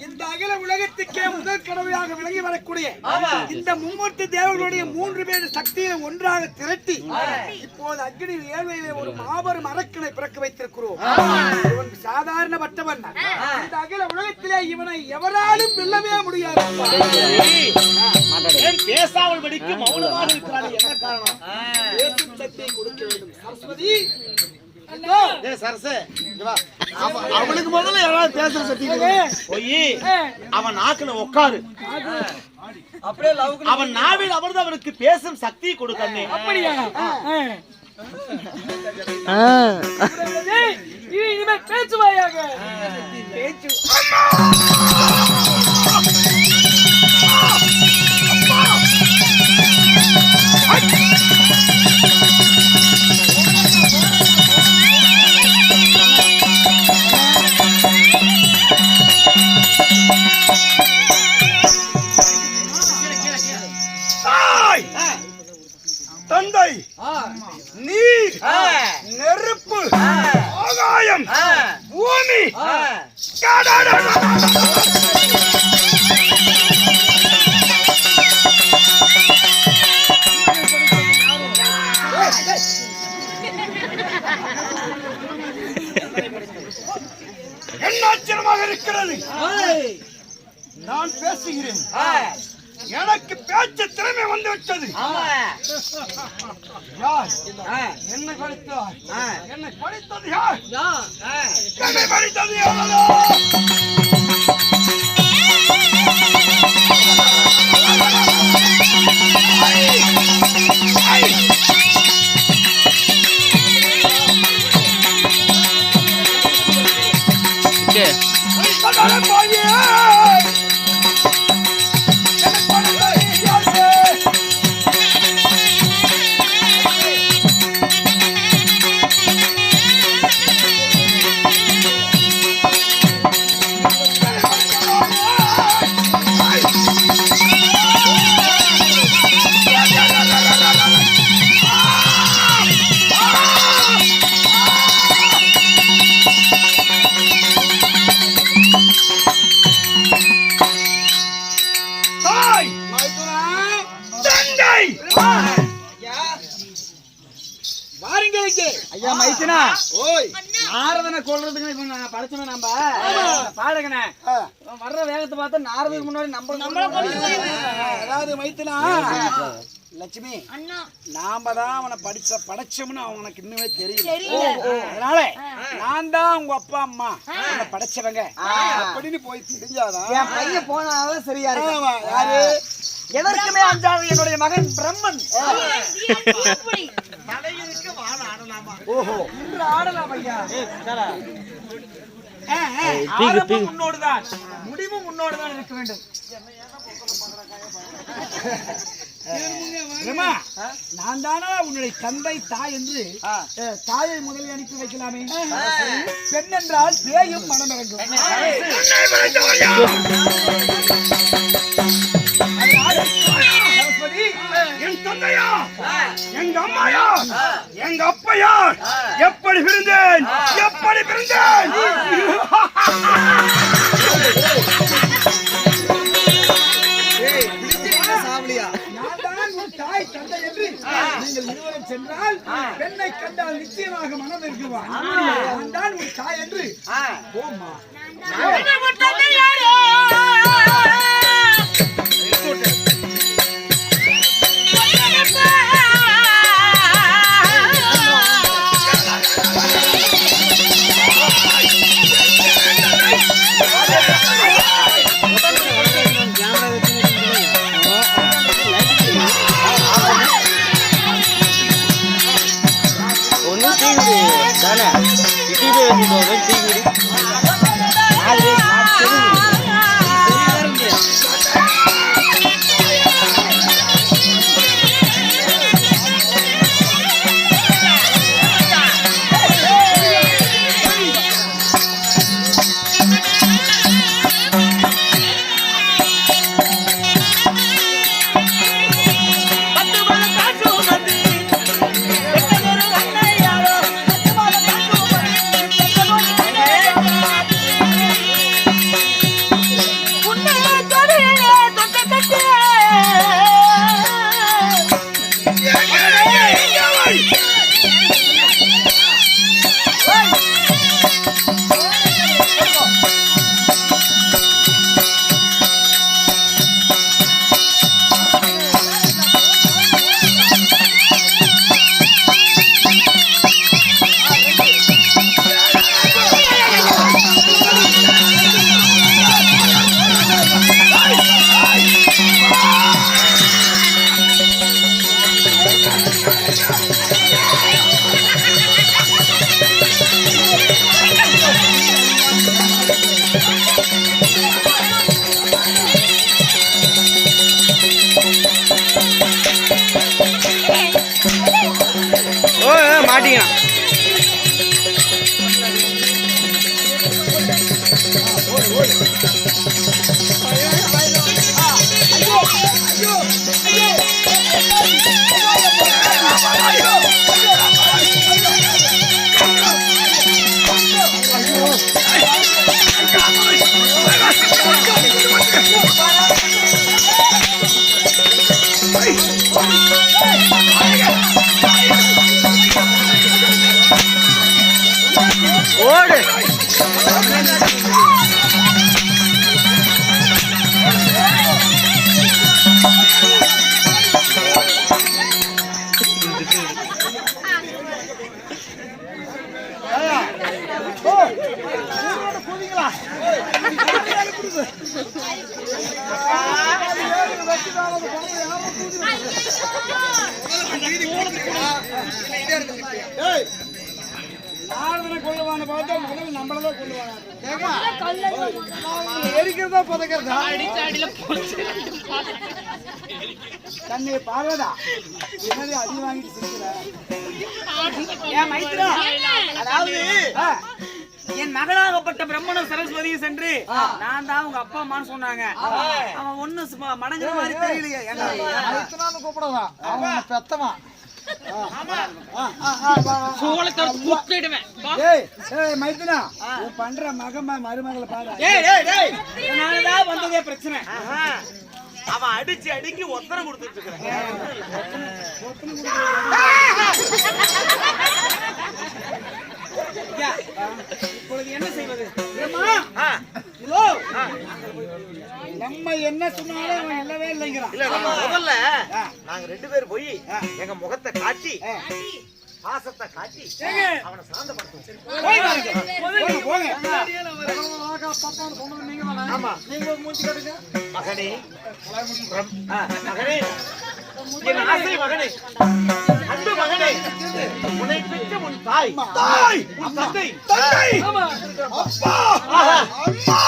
இந்த அகில உலகத்துக்கே முதல் கடவுளாக விளங்கி வரக்கூடிய இந்த மும்மூர்த்தி தேவர்களுடைய 3 பேர் சக்தியை ஒன்றாக திரட்டி இப்போது அக்னி ஏழ்மையிலே ஒரு மாபெரும் அரக்கனை பிறக்க வைத்திருக்கிறோம். இவன் சாதாரணப்பட்டவன். இந்த அகில உலகத்திலே இவனை எவராலும் வெல்லவே முடியாது. பேசாமல் படிக்க மௌனமாக இருக்கிறாள். என்ன காரணம்? பேசும் சக்தியை கொடுக்க வேண்டும். சரஸ்வதி அவனுக்கு முதல்ல யாராவது பேசுற சக்தி போய் அவன் நாக்குல உட்காரு. அப்படியே அவன் நாவில் அமர்ந்து அவனுக்கு பேசும் சக்தி கொடுக்கண்ணே. அப்படியா? இனிமேல் பேச்சுவாயாக பேச்சு. தந்தை, நீர், நெருப்பு, ஆகாயம், பூமி, என்ன ஆச்சரியமாக இருக்கிறது. நான் பேசுகிறேன். எனக்கு பேச்சு திறமை வந்து விட்டது. என்னை படித்தார். என்னை படித்தது யார்? என்னை படித்தது யாரோ? ஐயா மைத்தினா, நாரதனை கொல்றதுக்கு இப்ப நான் படிச்சவன். நம்ம பாடகனே வர்ற வேகத்தை பார்த்தா நாரதுக்கு முன்னாடி அதாவது மைத்தினா லட்சுமி, நாம தான் அவனை படைச்சோம்னு அவனுக்கு இன்னுமே தெரியல. அதனால நான் தான் உங்க அப்பா அம்மா படைச்சவங்க அப்படின்னு போய் தெரிஞ்சாதான் என் பையன் போனாலும் சரியா இருக்கு. யாரு எதற்குமே அஞ்சாது என்னுடைய மகன் பிரம்மன். ஓஹோ, இன்று ஆடலாம் ஐயா. ஆரம்பம் முன்னோடுதான், முடிவும் முன்னோடுதான் இருக்க வேண்டும். நான் தானா உன்னுடைய தந்தை தாய் என்று தாயை முதலில் அனுப்பி வைக்கலாமே. பெண் என்றால் பேயும் மனம் இறங்கும். என் தந்தையா, எங்க அம்மாயா, எங்க அப்பையா, எப்படி பிறந்தேன், எப்படி பிறந்தேன். தாய் தந்தை என்று நீங்கள் இருவரும் சென்றால் பெண்ணை கண்டால் நிச்சயமாக மனம் இருக்குவான். நான் தான் உன் தாய் என்று போம்மா. ஓடு. நாரதனை கொள்ளுவான பார்த்தா முதல்ல நம்மளதான் கொள்ளுவாங்க. எரிக்கிறதா புதைக்கிறதா? தன்னை பார்வதா என்னது அடி வாங்கிட்டு சிரிக்கிற? ஏன் மைத்ரா, அதாவது என் மகளாகப்பட்ட பிரம்மனும் சரஸ்வதியும் சென்று நான் தான் உங்க அப்பா அம்மான்னு சொன்னாங்க. அவன் ஒண்ணு மடங்குற மாதிரி தெரியலையே. மைத்தனான்னு கூப்பிடலாம். அவன் பெத்தவன். மைத்தனா உன் பண்ற மருமகளை பாரு. அதனாலதான் வந்ததே பிரச்சனை. அவன் அடிச்சு அடிக்கி ஒத்தனை கொடுத்துட்டு இருக்கிறான். இப்பொழுது என்ன செய்வது? நம்ம என்ன சொன்னாலும் அவன் இல்லவே இல்லைங்கிறான். இல்ல நம்ம முதல்ல நாங்க 2 பேரும் போய் எங்க முகத்தை காட்டி பாசத்தை காட்டி அவனை சாந்தப்படுத்துவோம். ஆமா, நீங்க மூச்சு கட்டுங்க. மகனே, மகனே, என் ஆசை மகனே, அன்பு மகனே, உன்னை பெற்ற உன் தாய், உன் தந்தை, அப்பா, அம்மா,